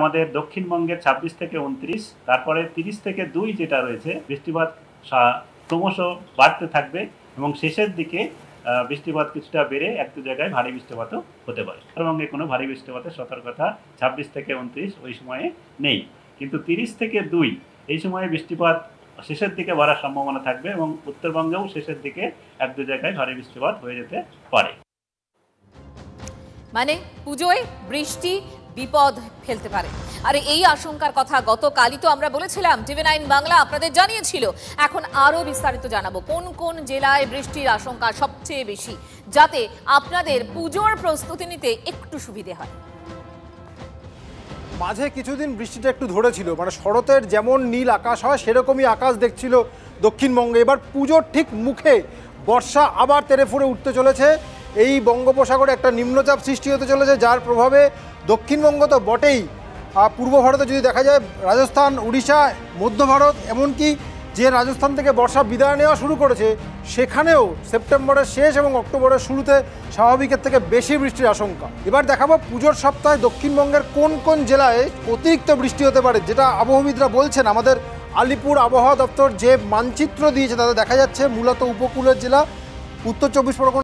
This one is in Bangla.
আমাদের দক্ষিণবঙ্গের 26 থেকে 29, তারপরে 30 থেকে 2 যেটা রয়েছে বৃষ্টিপাত ক্রমশ বাড়তে থাকবে এবং শেষের দিকে বৃষ্টিপাত কিছুটা বেড়ে একটু জায়গায় ভারী বৃষ্টিপাতও হতে পারে। উত্তরবঙ্গে কোনো ভারী বৃষ্টিপাতের সতর্কতা 26 থেকে 29 ওই সময়ে নেই, কিন্তু 30 থেকে 2 এই সময়ে বৃষ্টিপাত শেষের দিকে বাড়ার সম্ভাবনা থাকবে এবং উত্তরবঙ্গেও শেষের দিকে এক দু জায়গায় ভারী বৃষ্টিপাত হয়ে যেতে পারে। মানে পুজোয় বৃষ্টি বিপদ ফেলতে পারে, আর এই আশঙ্কার কথা গতকালই তো আমরা বলেছিলাম, TV9 বাংলা আপনাদের জানিয়েছিল। এখন আরো বিস্তারিত জানাবো কোন কোন জেলায় বৃষ্টির আশঙ্কা সবচেয়ে বেশি, যাতে আপনাদের পুজোর প্রস্তুতি নিতে একটু সুবিধে হয়। মাঝে কিছুদিন বৃষ্টিটা একটু ধরেছিল, মানে শরতের যেমন নীল আকাশ হয় সেরকমই আকাশ দেখছিল দক্ষিণবঙ্গে। এবার পুজোর ঠিক মুখে বর্ষা আবার তেড়ে ফুঁড়ে উঠতে চলেছে। এই বঙ্গোপসাগরে একটা নিম্নচাপ সৃষ্টি হতে চলেছে, যার প্রভাবে দক্ষিণবঙ্গ তো বটেই, পূর্ব ভারতে যদি দেখা যায় রাজস্থান, উড়িষ্যা, মধ্য ভারত, এমনকি যে রাজস্থান থেকে বর্ষা বিদায় নেওয়া শুরু করেছে সেখানেও সেপ্টেম্বরের শেষ এবং অক্টোবরের শুরুতে স্বাভাবিকের থেকে বেশি বৃষ্টির আশঙ্কা। এবার দেখাবো পুজোর সপ্তাহে দক্ষিণবঙ্গের কোন কোন জেলায় অতিরিক্ত বৃষ্টি হতে পারে, যেটা আবহবিদরা বলছেন। আমাদের আলিপুর আবহাওয়া দপ্তর যে মানচিত্র দিয়েছে তাতে দেখা যাচ্ছে মূলত উপকূলের জেলা উত্তর 24 পরগনা,